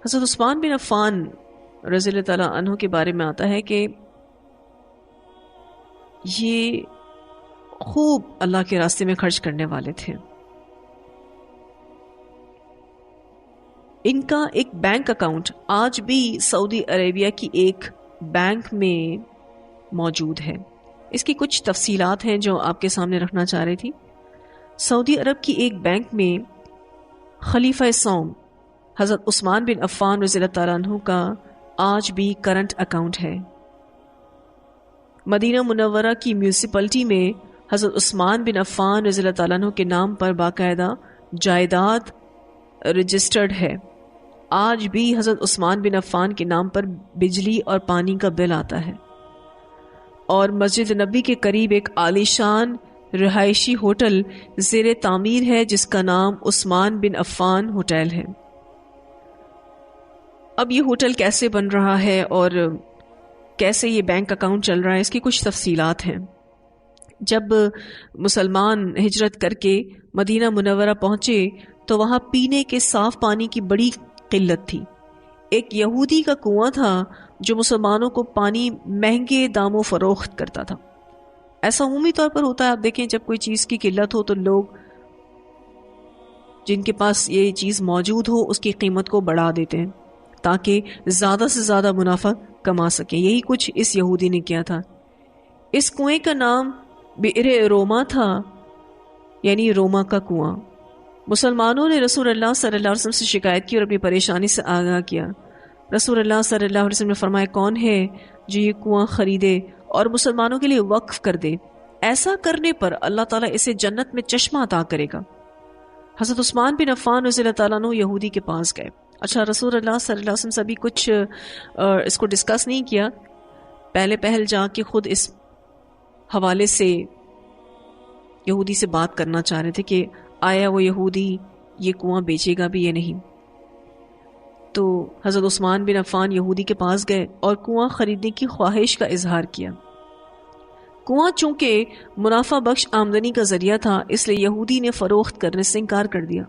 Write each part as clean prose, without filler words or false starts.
حضرت عثمان بن عفان رضی اللہ تعالیٰ عنہ کے بارے میں آتا ہے کہ یہ خوب اللہ کے راستے میں خرچ کرنے والے تھے. ان کا ایک بینک اکاؤنٹ آج بھی سعودی عربیہ کی ایک بینک میں موجود ہے. اس کی کچھ تفصیلات ہیں جو آپ کے سامنے رکھنا چاہ رہی تھی. سعودی عرب کی ایک بینک میں خلیفہ سوم حضرت عثمان بن عفان رضی اللہ تعالیٰ عنہ کا آج بھی کرنٹ اکاؤنٹ ہے. مدینہ منورہ کی میونسپلٹی میں حضرت عثمان بن عفان رضی اللہ تعالیٰ عنہ کے نام پر باقاعدہ جائیداد رجسٹرڈ ہے. آج بھی حضرت عثمان بن عفان کے نام پر بجلی اور پانی کا بل آتا ہے. اور مسجد نبی کے قریب ایک عالیشان رہائشی ہوٹل زیر تعمیر ہے جس کا نام عثمان بن عفان ہوٹل ہے. اب یہ ہوٹل کیسے بن رہا ہے اور کیسے یہ بینک اکاؤنٹ چل رہا ہے، اس کی کچھ تفصیلات ہیں. جب مسلمان ہجرت کر کے مدینہ منورہ پہنچے تو وہاں پینے کے صاف پانی کی بڑی قلت تھی. ایک یہودی کا کنواں تھا جو مسلمانوں کو پانی مہنگے داموں فروخت کرتا تھا. ایسا عمومی طور پر ہوتا ہے، آپ دیکھیں جب کوئی چیز کی قلت ہو تو لوگ جن کے پاس یہ چیز موجود ہو اس کی قیمت کو بڑھا دیتے ہیں تاکہ زیادہ سے زیادہ منافع کما سکیں. یہی کچھ اس یہودی نے کیا تھا. اس کنویں کا نام بئر روما تھا، یعنی روما کا کنواں. مسلمانوں نے رسول اللہ صلی اللہ علیہ وسلم سے شکایت کی اور اپنی پریشانی سے آگاہ کیا. رسول اللہ صلی اللہ علیہ وسلم نے فرمایا، کون ہے جو یہ کنواں خریدے اور مسلمانوں کے لیے وقف کر دے؟ ایسا کرنے پر اللہ تعالیٰ اسے جنت میں چشمہ عطا کرے گا. حضرت عثمان بن عفان رضی اللہ تعالیٰ عنہ یہودی کے پاس گئے. اچھا، رسول اللہ صلی اللہ علیہ وسلم سے ابھی کچھ اس کو ڈسکس نہیں کیا، پہل جا کے خود اس حوالے سے یہودی سے بات کرنا چاہ رہے تھے کہ آیا وہ یہودی یہ کنواں بیچے گا بھی یا نہیں. تو حضرت عثمان بن عفان یہودی کے پاس گئے اور کنواں خریدنے کی خواہش کا اظہار کیا. کنواں چونکہ منافع بخش آمدنی کا ذریعہ تھا اس لیے یہودی نے فروخت کرنے سے انکار کر دیا.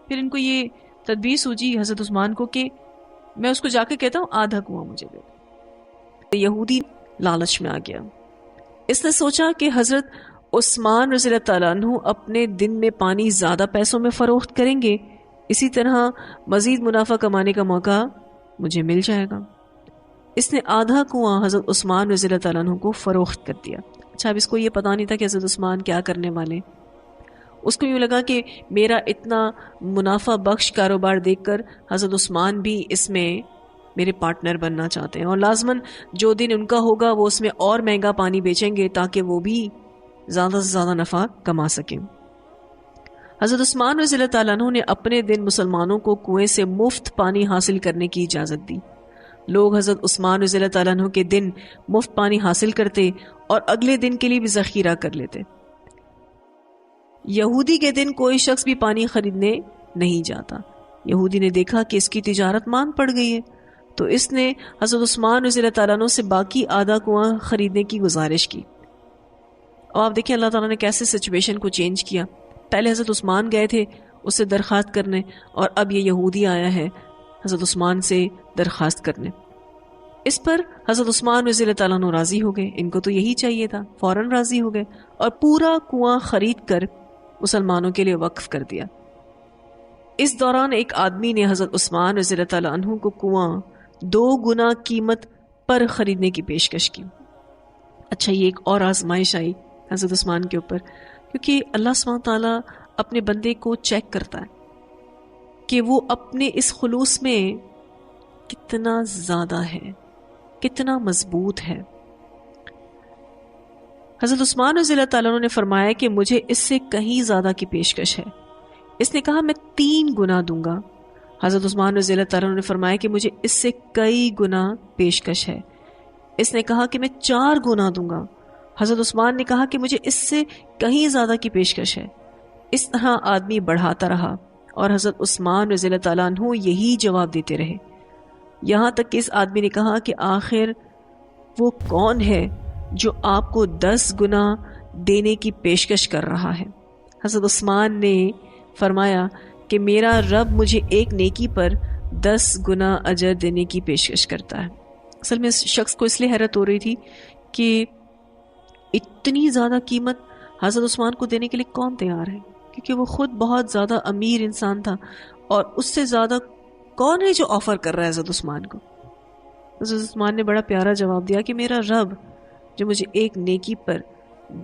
پھر ان کو یہ تدبیر سوجی حضرت عثمان کو کہ میں اس کو جا کے کہتا ہوں آدھا کنواں مجھے دے دے. یہودی لالچ میں آ گیا. اس نے سوچا کہ حضرت عثمان رضی اللہ تعالیٰ عنہ اپنے دن میں پانی زیادہ پیسوں میں فروخت کریں گے، اسی طرح مزید منافع کمانے کا موقع مجھے مل جائے گا. اس نے آدھا کنواں حضرت عثمان رضی اللہ تعالیٰ عنہ کو فروخت کر دیا. اچھا، اب اس کو یہ پتا نہیں تھا کہ حضرت عثمان کیا کرنے والے. اس کو یوں لگا کہ میرا اتنا منافع بخش کاروبار دیکھ کر حضرت عثمان بھی اس میں میرے پارٹنر بننا چاہتے ہیں، اور لازماً جو دن ان کا ہوگا وہ اس میں اور مہنگا پانی بیچیں گے تاکہ وہ بھی زیادہ سے زیادہ نفع کما سکیں. حضرت عثمان رضی اللہ تعالیٰ عنہ نے اپنے دن مسلمانوں کو کنویں سے مفت پانی حاصل کرنے کی اجازت دی. لوگ حضرت عثمان رضی اللہ تعالیٰ عنہ کے دن مفت پانی حاصل کرتے اور اگلے دن کے لیے بھی ذخیرہ کر لیتے. یہودی کے دن کوئی شخص بھی پانی خریدنے نہیں جاتا. یہودی نے دیکھا کہ اس کی تجارت مان پڑ گئی ہے تو اس نے حضرت عثمان رضی اللہ تعالیٰ عنہ سے باقی آدھا کنواں خریدنے کی گزارش کی. اور آپ دیکھیں اللہ تعالیٰ نے کیسے سچویشن کو چینج کیا. پہلے حضرت عثمان گئے تھے اس سے درخواست کرنے، اور اب یہ یہودی آیا ہے حضرت عثمان سے درخواست کرنے. اس پر حضرت عثمان رضی اللہ تعالیٰ عنہ راضی ہو گئے. ان کو تو یہی چاہیے تھا، فوراً راضی ہو گئے اور پورا کنواں خرید کر مسلمانوں کے لیے وقف کر دیا. اس دوران ایک آدمی نے حضرت عثمان رضی اللہ تعالیٰ عنہ کو کنواں 2 گنا قیمت پر خریدنے کی پیشکش کی. اچھا، یہ ایک اور آزمائش آئی حضرت عثمان کے اوپر، کیونکہ اللہ سبحانہ تعالیٰ اپنے بندے کو چیک کرتا ہے کہ وہ اپنے اس خلوص میں کتنا زیادہ ہے، کتنا مضبوط ہے. حضرت عثمان رضی اللہ تعالیٰ عنہ نے فرمایا کہ مجھے اس سے کہیں زیادہ کی پیشکش ہے. اس نے کہا میں 3 گنا دوں گا. حضرت عثمان رضی اللہ تعالیٰ عنہ نے فرمایا کہ مجھے اس سے کئی گنا پیشکش ہے. اس نے کہا کہ میں 4 گنا دوں گا. حضرت عثمان نے کہا کہ مجھے اس سے کہیں زیادہ کی پیشکش ہے. اس طرح آدمی بڑھاتا رہا اور حضرت عثمان رضی اللہ تعالیٰ عنہ یہی جواب دیتے رہے، یہاں تک کہ اس آدمی نے کہا کہ آخر وہ کون ہے جو آپ کو 10 گنا دینے کی پیشکش کر رہا ہے. حضرت عثمان نے فرمایا کہ میرا رب مجھے ایک نیکی پر 10 گنا اجر دینے کی پیشکش کرتا ہے۔ اصل میں اس شخص کو اس لیے حیرت ہو رہی تھی کہ اتنی زیادہ قیمت حضرت عثمان کو دینے کے لیے کون تیار ہے، کیونکہ وہ خود بہت زیادہ امیر انسان تھا، اور اس سے زیادہ کون ہے جو آفر کر رہا ہے حضرت عثمان کو۔ حضرت عثمان نے بڑا پیارا جواب دیا کہ میرا رب جو مجھے ایک نیکی پر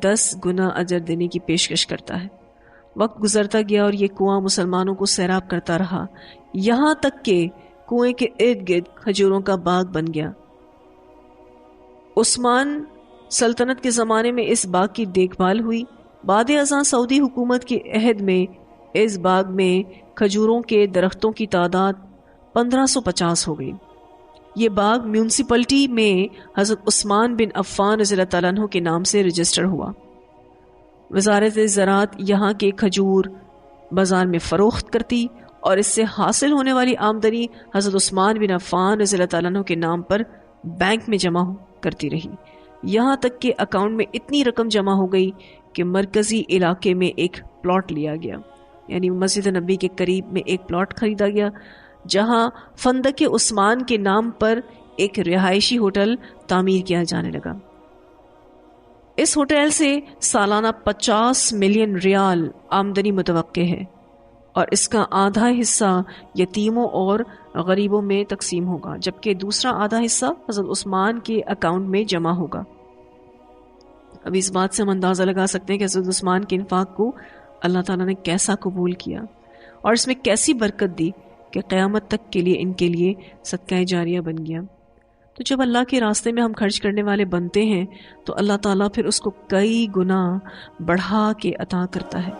10 گنا اجر دینے کی پیشکش کرتا ہے۔ وقت گزرتا گیا اور یہ کنواں مسلمانوں کو سیراب کرتا رہا، یہاں تک کہ کنویں کے ارد گرد کھجوروں کا باغ بن گیا۔ عثمان سلطنت کے زمانے میں اس باغ کی دیکھ بھال ہوئی۔ بعد ازاں سعودی حکومت کے عہد میں اس باغ میں کھجوروں کے درختوں کی تعداد 1550 ہو گئی۔ یہ باغ میونسپلٹی میں حضرت عثمان بن عفان رضی اللہ تعالیٰ عنہ کے نام سے رجسٹر ہوا۔ وزارت زراعت یہاں کے کھجور بازار میں فروخت کرتی اور اس سے حاصل ہونے والی آمدنی حضرت عثمان بن عفان رضی اللہ تعالیٰ عنہ کے نام پر بینک میں جمع کرتی رہی، یہاں تک کہ اکاؤنٹ میں اتنی رقم جمع ہو گئی کہ مرکزی علاقے میں ایک پلاٹ لیا گیا، یعنی مسجد نبی کے قریب میں ایک پلاٹ خریدا گیا جہاں فندق عثمان کے نام پر ایک رہائشی ہوٹل تعمیر کیا جانے لگا۔ اس ہوٹل سے سالانہ 50 ملین ریال آمدنی متوقع ہے، اور اس کا آدھا حصہ یتیموں اور غریبوں میں تقسیم ہوگا، جبکہ دوسرا آدھا حصہ حضرت عثمان کے اکاؤنٹ میں جمع ہوگا۔ اب اس بات سے ہم اندازہ لگا سکتے ہیں کہ حضرت عثمان کے انفاق کو اللہ تعالیٰ نے کیسا قبول کیا اور اس میں کیسی برکت دی کہ قیامت تک کے لیے ان کے لیے صدقہ جاریہ بن گیا۔ تو جب اللہ کے راستے میں ہم خرچ کرنے والے بنتے ہیں تو اللہ تعالیٰ پھر اس کو کئی گنا بڑھا کے عطا کرتا ہے۔